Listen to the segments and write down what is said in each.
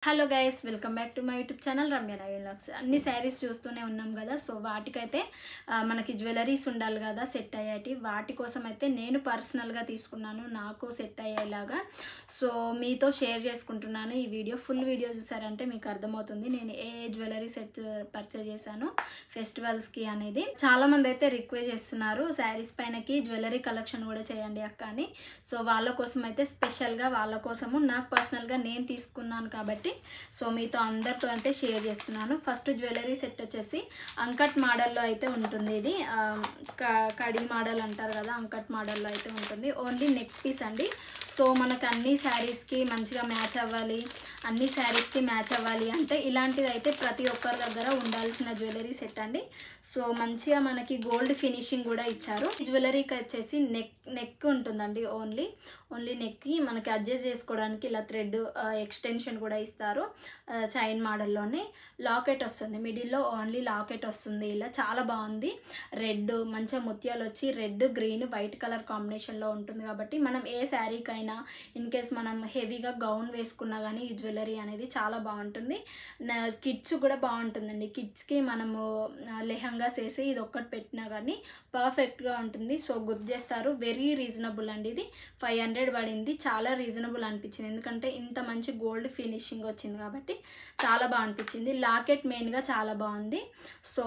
Hello guys, welcome back to my YouTube channel Ramya Rai vlogs. అన్ని శారీస్ చూస్తూనే ఉన్నాం కదా. సో వాటికైతే మనకి జ్యువెలరీస్ ఉండాలి కదా సెట్ అయ్యేటి. వాటి కోసం అయితే నేను పర్సనల్గా తీసుకున్నాను, నాకు సెట్ అయ్యేలాగా. సో మీతో షేర్ చేసుకుంటున్నాను ఈ వీడియో. ఫుల్ వీడియో చూసారంటే మీకు అర్థమవుతుంది నేను ఏ జ్యువెలరీ సెట్ పర్చేజ్ చేశాను ఫెస్టివల్స్కి అనేది. చాలామంది అయితే రిక్వెస్ట్ చేస్తున్నారు శారీస్ పైనకి జ్యువెలరీ కలెక్షన్ కూడా చేయండి అక్క అని. సో వాళ్ళ కోసం అయితే స్పెషల్గా వాళ్ళ కోసము నాకు పర్సనల్గా నేను తీసుకున్నాను కాబట్టి సో మీతో అందరితో అంటే షేర్ చేస్తున్నాను. ఫస్ట్ జ్యువెలరీ సెట్ వచ్చేసి అంకట్ మోడల్లో అయితే ఉంటుంది. ఇది కడి మోడల్ అంటారు కదా, అంకట్ మోడల్లో అయితే ఉంటుంది. ఓన్లీ నెక్ పీస్ అండి. సో మనకు అన్ని శారీస్కి మంచిగా మ్యాచ్ అవ్వాలి, అన్ని శారీస్కి మ్యాచ్ అవ్వాలి అంటే ఇలాంటిది అయితే ప్రతి ఒక్కరి దగ్గర ఉండాల్సిన జ్యువెలరీ సెట్ అండి. సో మంచిగా మనకి గోల్డ్ ఫినిషింగ్ కూడా ఇచ్చారు. జ్యువెలరీకి వచ్చేసి నెక్ ఉంటుందండి. ఓన్లీ నెక్కి మనకి అడ్జస్ట్ చేసుకోవడానికి ఇలా థ్రెడ్ ఎక్స్టెన్షన్ కూడా ఇస్తారు. చైన్ మోడల్లోనే లాకెట్ వస్తుంది, మిడిల్లో ఓన్లీ లాకెట్ వస్తుంది. ఇలా చాలా బాగుంది. రెడ్ మంచిగా ముత్యాలు వచ్చి రెడ్ గ్రీన్ వైట్ కలర్ కాంబినేషన్లో ఉంటుంది కాబట్టి మనం ఏ శారీకైనా ఇన్ కేస్ మనం హెవీగా గౌన్ వేసుకున్నా కానీ ఈ జ్యువెలరీ అనేది చాలా బాగుంటుంది. కిడ్స్ కూడా బాగుంటుందండి. కిడ్స్కి మనము లెహంగాస్ వేసి ఇది ఒక్కటి పెట్టినా కానీ పర్ఫెక్ట్గా ఉంటుంది. సో గుర్తు చేస్తారు. వెరీ రీజనబుల్ అండి. ఇది 500 పడింది. చాలా రీజనబుల్ అనిపించింది ఎందుకంటే ఇంత మంచి గోల్డ్ ఫినిషింగ్ వచ్చింది కాబట్టి చాలా బాగా అనిపించింది. లాకెట్ మెయిన్గా చాలా బాగుంది. సో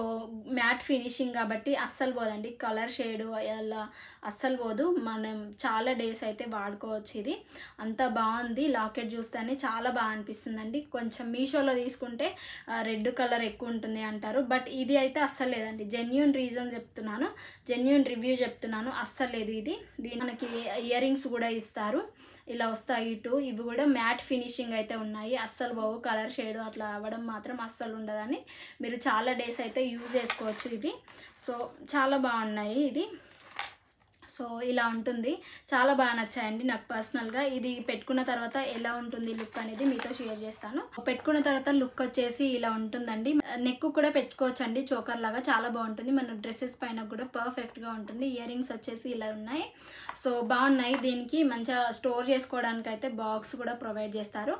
మ్యాట్ ఫినిషింగ్ కాబట్టి అస్సలు పోదండి, కలర్ షేడ్ అలా అస్సలు పోదు. మనం చాలా డేస్ అయితే వాడుకోవచ్చు. ఇది అంత బాగుంది. లాకెట్ చూస్తేనే చాలా బాగా అనిపిస్తుందండి. కొంచెం మీషోలో తీసుకుంటే రెడ్ కలర్ ఎక్కువ ఉంటుంది అంటారు, బట్ ఇది అయితే అస్సలు లేదండి. జెన్యూన్ రీజన్ చెప్తున్నాను, జెన్యూన్ రివ్యూ చెప్తున్నాను. అస్సలు లేదు ఇది. దీని మనకి ఇయర్ రింగ్స్ కూడా ఇస్తారు, ఇలా వస్తాయి ఇటు. ఇవి కూడా మ్యాట్ ఫినిషింగ్ అయితే ఉన్నాయి. అస్సలు బావు, కలర్ షేడ్ అట్లా అవ్వడం మాత్రం అస్సలు ఉండదని. మీరు చాలా డేస్ అయితే యూజ్ చేసుకోవచ్చు ఇవి. సో చాలా బాగున్నాయి ఇది. సో ఇలా ఉంటుంది. చాలా బాగా నచ్చాయండి నాకు పర్సనల్గా. ఇది పెట్టుకున్న తర్వాత ఎలా ఉంటుంది లుక్ అనేది మీతో షేర్ చేస్తాను. పెట్టుకున్న తర్వాత లుక్ వచ్చేసి ఇలా ఉంటుందండి. నెక్ కూడా పెట్టుకోవచ్చు అండి, చోకర్ లాగా చాలా బాగుంటుంది. మన డ్రెస్సెస్ పైన కూడా పర్ఫెక్ట్గా ఉంటుంది. ఇయర్ రింగ్స్ వచ్చేసి ఇలా ఉన్నాయి. సో బాగున్నాయి. దీనికి మంచిగా స్టోర్ చేసుకోవడానికి అయితే బాక్స్ కూడా ప్రొవైడ్ చేస్తారు.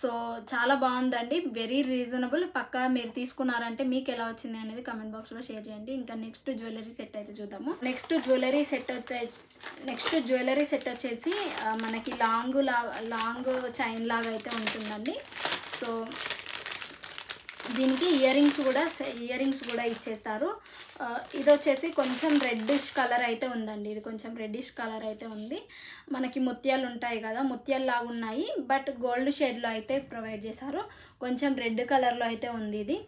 సో చాలా బాగుందండి. Very reasonable. పక్కా మీరు తీసుకున్నారంటే మీకు ఎలా వచ్చింది అనేది కమెంట్ బాక్స్లో షేర్ చేయండి. ఇంకా నెక్స్ట్ జ్యువెలరీ సెట్ అయితే చూద్దాము. నెక్స్ట్ జ్యువెలరీ సెట్ వచ్చేసి మనకి లాంగ్ చైన్ లాగా అయితే ఉంటుందండి. సో దీనికి ఇయర్ రింగ్స్ కూడా ఇచ్చేస్తారు. ఇది వచ్చేసి కొంచెం రెడ్డిష్ కలర్ అయితే ఉందండి. ఇది కొంచెం రెడ్డిష్ కలర్ అయితే ఉంది. మనకి ముత్యాలు ఉంటాయి కదా, ముత్యాలు లాగా ఉన్నాయి, బట్ గోల్డ్ షేడ్లో అయితే ప్రొవైడ్ చేశారు. కొంచెం రెడ్ కలర్లో అయితే ఉంది. ఇది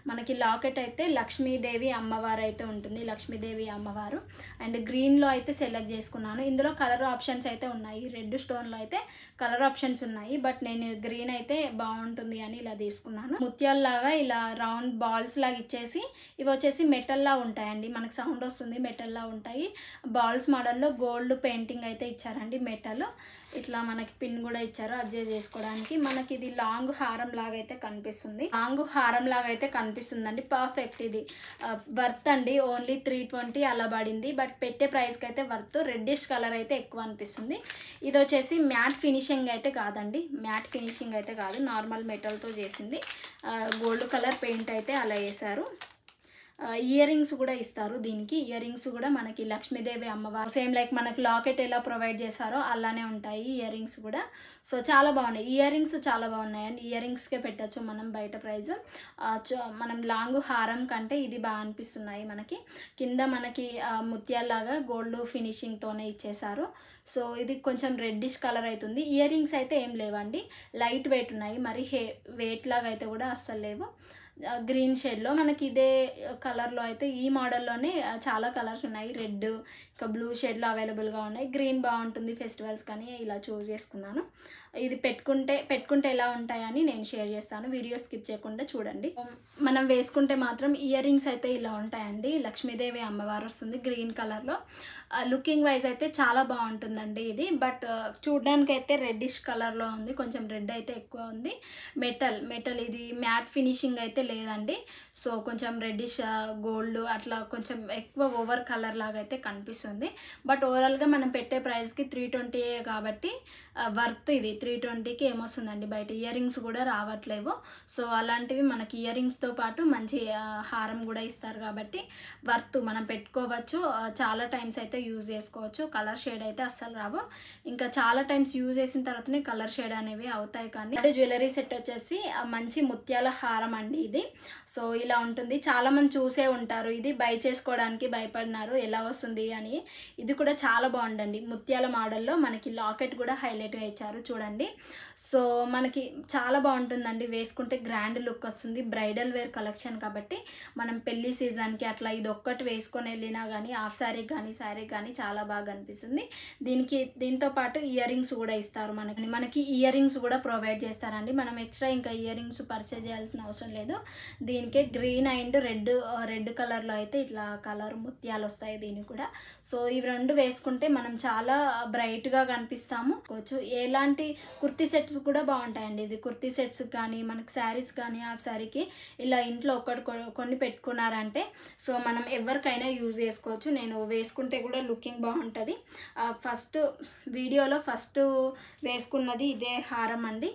మనకి లాకెట్ అయితే లక్ష్మీదేవి అమ్మవారు అయితే ఉంటుంది, లక్ష్మీదేవి అమ్మవారు. అండ్ గ్రీన్లో అయితే సెలెక్ట్ చేసుకున్నాను. ఇందులో కలర్ ఆప్షన్స్ అయితే ఉన్నాయి. రెడ్ స్టోన్లో అయితే కలర్ ఆప్షన్స్ ఉన్నాయి, బట్ నేను గ్రీన్ అయితే బాగుంటుంది అని ఇలా తీసుకున్నాను. ముత్యాల్లాగా ఇలా రౌండ్ బాల్స్ లాగా ఇచ్చేసి ఇవి వచ్చేసి మెటల్లా ఉంటాయండి. మనకు సౌండ్ వస్తుంది, మెటల్లా ఉంటాయి. బాల్స్ మోడల్లో గోల్డ్ పెయింటింగ్ అయితే ఇచ్చారండి. మెటల్ ఇట్లా మనకి పిన్ కూడా ఇచ్చారు అడ్జస్ట్ చేసుకోవడానికి. మనకి ఇది లాంగ్ హారం లాగా అయితే కనిపిస్తుందండి. పర్ఫెక్ట్. ఇది వర్త్ అండి. ఓన్లీ 320 అలా పడింది, బట్ పెట్టే ప్రైస్కి అయితే వర్త్. రెడ్డిష్ కలర్ అయితే ఎక్కువ అనిపిస్తుంది. ఇది వచ్చేసి మ్యాట్ ఫినిషింగ్ అయితే కాదండి, నార్మల్ మెటల్తో చేసింది. గోల్డ్ కలర్ పెయింట్ అయితే అలా వేశారు. ఇయర్ రింగ్స్ కూడా ఇస్తారు. దీనికి ఇయర్ రింగ్స్ కూడా మనకి లక్ష్మీదేవి అమ్మవారు సేమ్ లైక్ మనకి లాకెట్ ఎలా ప్రొవైడ్ చేశారో అలానే ఉంటాయి ఇయర్ రింగ్స్ కూడా. సో చాలా బాగున్నాయి. ఇయర్ రింగ్స్ చాలా బాగున్నాయండి. ఇయర్ రింగ్స్కే పెట్టచ్చు మనం బయట ప్రైస్. మనం లాంగ్ హారం కంటే ఇది బాగా అనిపిస్తున్నాయి. మనకి కింద మనకి ముత్యాల్లాగా గోల్డ్ ఫినిషింగ్తోనే ఇచ్చేసారు. సో ఇది కొంచెం రెడ్డిష్ కలర్ అవుతుంది. ఇయర్ రింగ్స్ అయితే ఏం లేవండి, లైట్ వెయిట్ ఉన్నాయి. మరి వెయిట్ లాగా అయితే కూడా అస్సలు లేవు. గ్రీన్ షేడ్లో మనకి ఇదే కలర్లో అయితే ఈ మోడల్లోనే చాలా కలర్స్ ఉన్నాయి. రెడ్ ఇంకా బ్లూ షేడ్లో అవైలబుల్గా ఉన్నాయి. గ్రీన్ బాగుంటుంది ఫెస్టివల్స్ కానీ ఇలా చూస్ చేసుకున్నాను. ఇది పెట్టుకుంటే ఎలా ఉంటాయని నేను షేర్ చేస్తాను. వీడియో స్కిప్ చేయకుండా చూడండి. మనం వేసుకుంటే మాత్రం ఇయర్ రింగ్స్ అయితే ఇలా ఉంటాయండి. లక్ష్మీదేవి అమ్మవారు వస్తుంది గ్రీన్ కలర్లో. లుకింగ్ వైజ్ అయితే చాలా బాగుంటుందండి ఇది. బట్ చూడడానికి అయితే రెడ్డిష్ కలర్లో ఉంది, కొంచెం రెడ్ అయితే ఎక్కువ ఉంది. మెటల్ ఇది మ్యాట్ ఫినిషింగ్ అయితే లేదండి. సో కొంచెం రెడ్డిష్ గోల్డ్ అట్లా కొంచెం ఎక్కువ ఓవర్ కలర్ లాగా అయితే కనిపిస్తుంది. బట్ ఓవరాల్గా మనం పెట్టే ప్రైస్కి 320 కాబట్టి వర్త్. ఇది 320కి ఏమొస్తుందండి బయట. ఇయర్ రింగ్స్ కూడా రావట్లేవు. సో అలాంటివి మనకి ఇయర్ రింగ్స్తో పాటు మంచి హారం కూడా ఇస్తారు కాబట్టి వర్త్, మనం పెట్టుకోవచ్చు. చాలా టైమ్స్ అయితే యూజ్ చేసుకోవచ్చు. కలర్ షేడ్ అయితే అస్సలు రావు. ఇంకా చాలా టైమ్స్ యూజ్ చేసిన తర్వాతనే కలర్ షేడ్ అనేవి అవుతాయి. కానీ జ్యువెలరీ సెట్ వచ్చేసి మంచి ముత్యాల హారం అండి ఇది. సో ఇలా ఉంటుంది. చాలామంది చూసే ఉంటారు, ఇది బై చేసుకోవడానికి భయపడినారు ఎలా వస్తుంది అని. ఇది కూడా చాలా బాగుందండి. ముత్యాల మోడల్లో మనకి లాకెట్ కూడా హైలైట్గా ఇచ్చారు చూడండి. సో మనకి చాలా బాగుంటుందండి, వేసుకుంటే గ్రాండ్ లుక్ వస్తుంది. బ్రైడల్ వేర్ కలెక్షన్ కాబట్టి మనం పెళ్లి సీజన్కి అట్లా ఇది ఒక్కటి వేసుకొని వెళ్ళినా కానీ హాఫ్ శారీ కానీ శారీ కానీ చాలా బాగా అనిపిస్తుంది. దీంతో పాటు ఇయర్ రింగ్స్ కూడా ఇస్తారు. మనకి ఇయర్ రింగ్స్ కూడా ప్రొవైడ్ చేస్తారండి. మనం ఎక్స్ట్రా ఇంకా ఇయర్ రింగ్స్ పర్చేజ్ చేయాల్సిన అవసరం లేదు. దీనికే గ్రీన్ అండ్ రెడ్ కలర్లో అయితే ఇట్లా కలర్ ముత్యాలు వస్తాయి దీనికి కూడా. సో ఇవి రెండు వేసుకుంటే మనం చాలా బ్రైట్గా కనిపిస్తాము. ఎలాంటి కుర్తీ సెట్స్ కూడా బాగుంటాయండి. ఇది కుర్తీ సెట్స్ కానీ మనకి శారీస్ కానీ హాఫ్ శారీకి ఇలా ఇంట్లో కొన్ని పెట్టుకున్నారంటే సో మనం ఎవరికైనా యూజ్ చేసుకోవచ్చు. నేను వేసుకుంటే కూడా లుకింగ్ బాగుంటుంది. వీడియోలో ఫస్ట్ వేసుకున్నది ఇదే హారం అండి.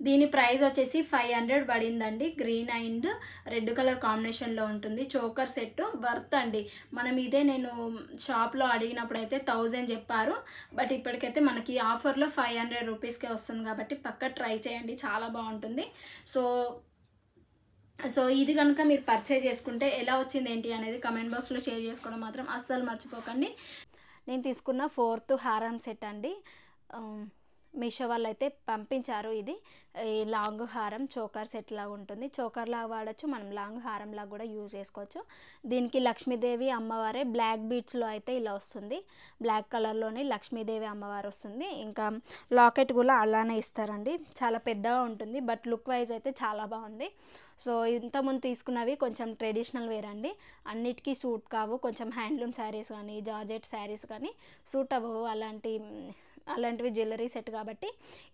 దీని ప్రైస్ వచ్చేసి 500 పడిందండి. గ్రీన్ అండ్ రెడ్ కలర్ కాంబినేషన్లో ఉంటుంది. చోకర్ సెట్ వర్త్ అండి. నేను షాప్లో అడిగినప్పుడు అయితే 1000 చెప్పారు. బట్ ఇప్పటికైతే మనకి ఆఫర్లో 500 రూపీస్కే వస్తుంది కాబట్టి పక్క ట్రై చేయండి, చాలా బాగుంటుంది. సో ఇది కనుక మీరు పర్చేజ్ చేసుకుంటే ఎలా వచ్చింది ఏంటి అనేది కమెంట్ బాక్స్లో షేర్ చేసుకోవడం మాత్రం అస్సలు మర్చిపోకండి. నేను తీసుకున్న 4th హారం సెట్ అండి. మీషో వాళ్ళు అయితే పంపించారు. ఇది లాంగ్ హారం చోకర్ సెట్ లాగా ఉంటుంది. చోకర్ లాగా వాడచ్చు, మనం లాంగ్ హారం లాగా కూడా యూజ్ చేసుకోవచ్చు. దీనికి లక్ష్మీదేవి అమ్మవారే బ్లాక్ బీడ్స్లో అయితే ఇలా వస్తుంది. బ్లాక్ కలర్లోనే లక్ష్మీదేవి అమ్మవారు వస్తుంది. ఇంకా లాకెట్ కూడా అలానే ఇస్తారండి. చాలా పెద్దగా ఉంటుంది బట్ లుక్ వైజ్ అయితే చాలా బాగుంది. సో ఇంతకుముందు తీసుకున్నవి కొంచెం ట్రెడిషనల్ వేర్ అండి. అన్నిటికీ సూట్ కావు. కొంచెం హ్యాండ్లూమ్ శారీస్ కానీ జార్జెట్ శారీస్ కానీ సూట్ అవ్వవు అలాంటివి జ్యువెలరీ సెట్ కాబట్టి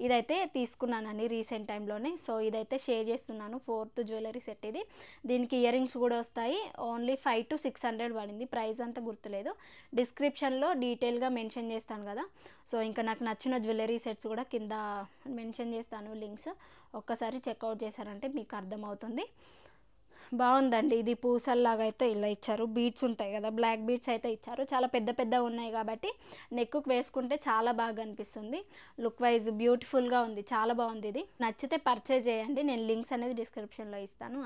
ఇదైతే తీసుకున్నానండి రీసెంట్ టైంలోనే. సో ఇదైతే షేర్ చేస్తున్నాను. 4th జ్యువెలరీ సెట్ ఇది. దీనికి ఇయర్ రింగ్స్ కూడా వస్తాయి. ఓన్లీ 500 to 600 పడింది. ప్రైస్ అంతా గుర్తులేదు, డిస్క్రిప్షన్లో డీటెయిల్గా మెన్షన్ చేస్తాను కదా. సో ఇంకా నాకు నచ్చిన జ్యువెలరీ సెట్స్ కూడా కింద మెన్షన్ చేస్తాను లింక్స్. ఒక్కసారి చెక్అవుట్ చేశారంటే మీకు అర్థమవుతుంది. బాగుందండి. ఇది పూసల్లాగా అయితే ఇలా ఇచ్చారు. బీడ్స్ ఉంటాయి కదా, బ్లాక్ బీడ్స్ అయితే ఇచ్చారు. చాలా పెద్ద ఉన్నాయి కాబట్టి నెక్కు వేసుకుంటే చాలా బాగా అనిపిస్తుంది. లుక్ వైజ్ బ్యూటిఫుల్గా ఉంది, చాలా బాగుంది. ఇది నచ్చితే పర్చేజ్ చేయండి. నేను లింక్స్ అనేది డిస్క్రిప్షన్లో ఇస్తాను.